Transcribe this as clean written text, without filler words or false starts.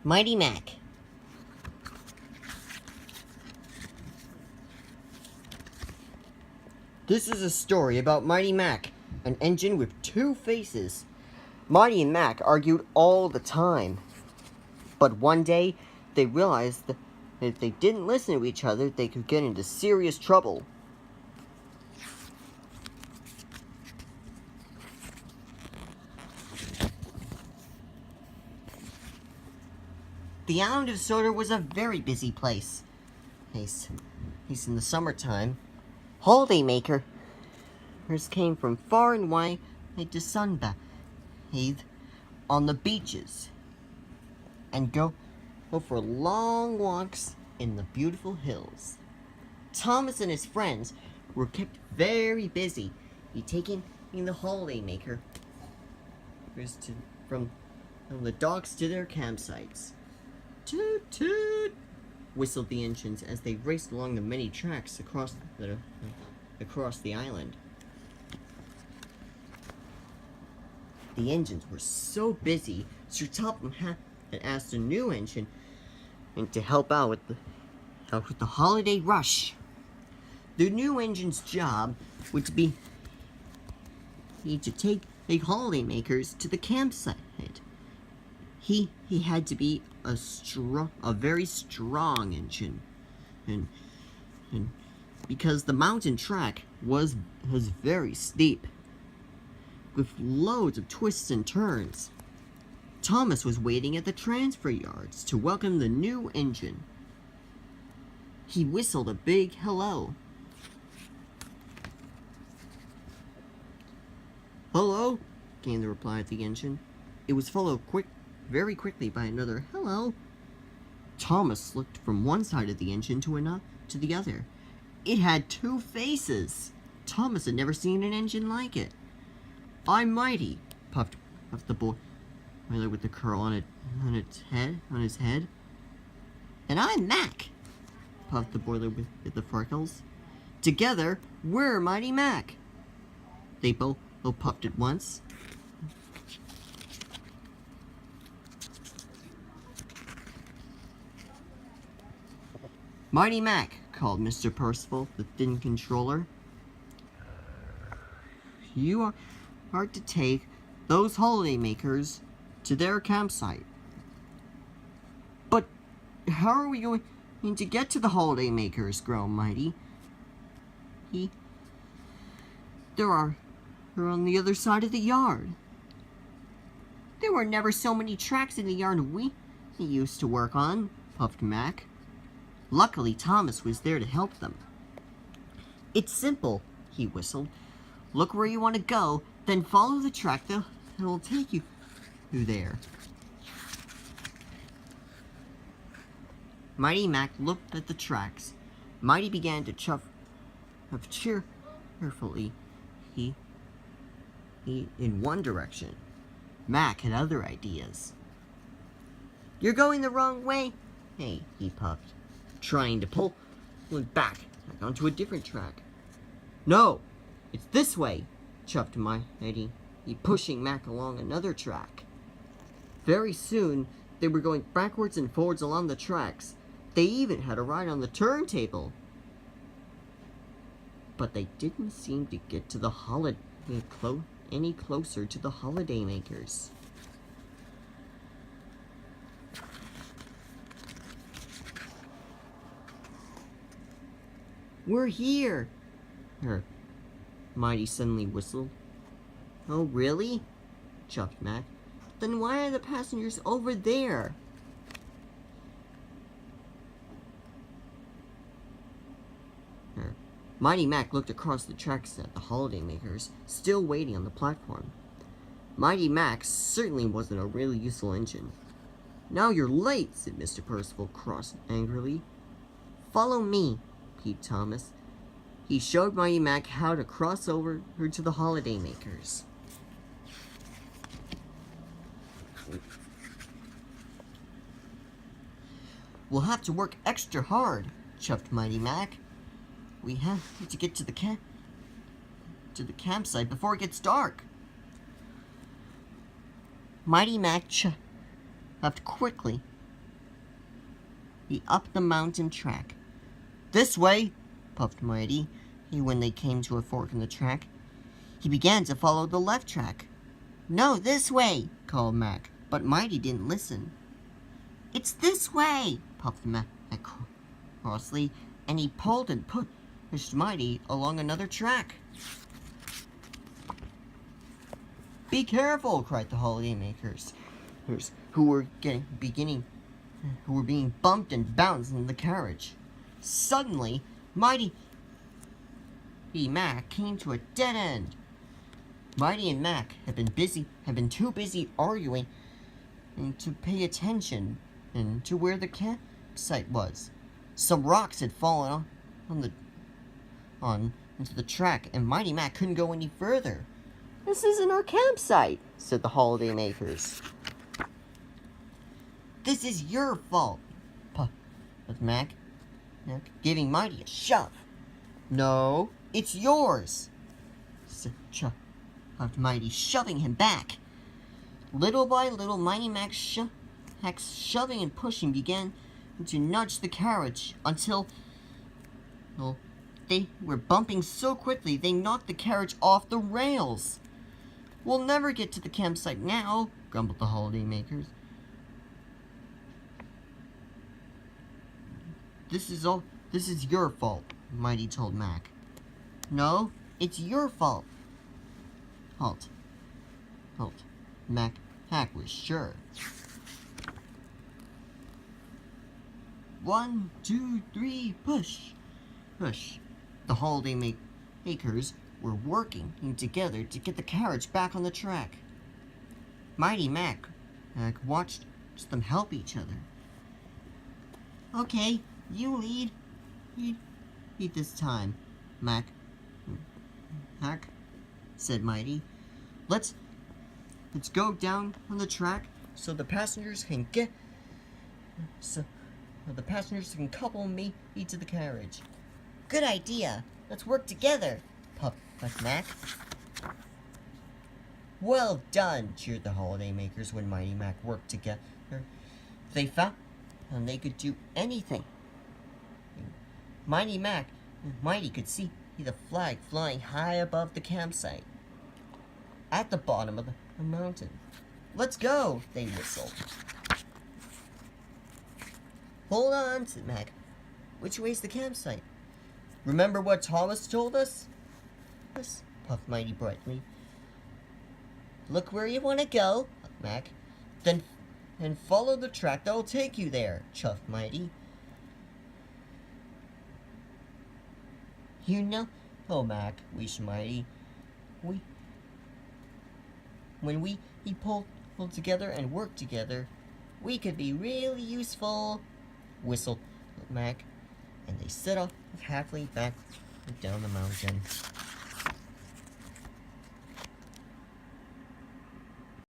Mighty Mac. This is a story about Mighty Mac, an engine with two faces. Mighty and Mac argued all the time. But one day, they realized that if they didn't listen to each other, they could get into serious trouble. The island of Sodor was a very busy place. He's in the summertime. Holidaymakers came from far and wide to sunbathe on the beaches and go for long walks in the beautiful hills. Thomas and his friends were kept very busy, taking the holidaymakers from the docks to their campsites. Toot toot! Whistled the engines as they raced along the many tracks across the island. The engines were so busy, Sir Topham had asked a new engine to help out with the holiday rush. The new engine's job would be to take the holidaymakers to the campsite. He had to be a very strong engine, and because the mountain track was very steep, with loads of twists and turns. Thomas was waiting at the transfer yards to welcome the new engine. He whistled a big hello. "Hello," came the reply of the engine. It was followed very quickly by another hello. Thomas looked from one side of the engine to the other. It had two faces. Thomas had never seen an engine like it. "I'm Mighty," puffed the boy with the curl on his head. "And I'm Mac," puffed the boiler with the freckles. "Together, we're Mighty Mac." They both puffed at once. "Mighty Mac," called Mr. Percival, the thin controller. "You are to take those holidaymakers to their campsite." "But how are we going to get to the holidaymakers?" groaned Mighty. They're on the other side of the yard." "There were never so many tracks in the yard we used to work on," puffed Mac. Luckily, Thomas was there to help them. "It's simple," he whistled. "Look where you want to go, then follow the track that will take you there." Mighty Mac looked at the tracks. Mighty began to chuff cheerfully in one direction. Mac had other ideas. "You're going the wrong way," he puffed, trying to pull it back onto a different track. "No, it's this way," chuffed Mighty, pushing Mac along another track. Very soon, they were going backwards and forwards along the tracks. They even had a ride on the turntable. But they didn't seem to get to the any closer to the holidaymakers. "We're here," Mighty suddenly whistled. "Oh, really?" chuffed Mac. "Then why are the passengers over there?" Mighty Mac looked across the tracks at the holidaymakers, still waiting on the platform. Mighty Mac certainly wasn't a really useful engine. "Now you're late," said Mr. Percival angrily. "Follow me," peeped Thomas. He showed Mighty Mac how to cross over to the holidaymakers. "We'll have to work extra hard," chuffed Mighty Mac. "We have to get to the campsite before it gets dark." Mighty Mac chuffed quickly up the mountain track. This way, puffed Mighty. When they came to a fork in the track, he began to follow the left track. No, this way, called Mac, but Mighty didn't listen. It's this way, puffed Mac crossly, and he pulled and pushed Mighty along another track. Be careful, cried the holidaymakers, who were being bumped and bounced in the carriage. Suddenly, Mighty Mac came to a dead end. Mighty and Mac had been too busy arguing and to pay attention to where the campsite was. Some rocks had fallen into the track, and Mighty Mac couldn't go any further. This isn't our campsite, said the holidaymakers. This is your fault, puffed Mac, giving Mighty a shove. No, it's yours, said puffed Mighty, shoving him back. Little by little, Mighty Mac's shoving and pushing began to nudge the carriage until they were bumping so quickly they knocked the carriage off the rails. We'll never get to the campsite now, grumbled the holidaymakers. This is your fault, Mighty told Mac. No, it's your fault. Halt. Mac was sure. 1, 2, 3, push. The holidaymakers were working together to get the carriage back on the track. Mighty Mac watched them help each other. Okay, you lead this time, Mac, said Mighty. Let's go down on the track so the passengers can couple me to the carriage. Good idea. Let's work together, puffed Mac. Well done, cheered the holidaymakers when Mighty Mac worked together. They found they could do anything. Mighty could see the flag flying high above the campsite at the bottom of the mountain. Let's go, they whistled. Hold on, said Mac. Which way's the campsite? Remember what Thomas told us? Yes, puffed Mighty brightly. Look where you want to go, puffed Mac. Then follow the track that'll take you there, chuffed Mighty. You know, Mac, wished Mighty. When we pull together and work together, we could be really useful, whistled Mac, and they set off happily back down the mountain.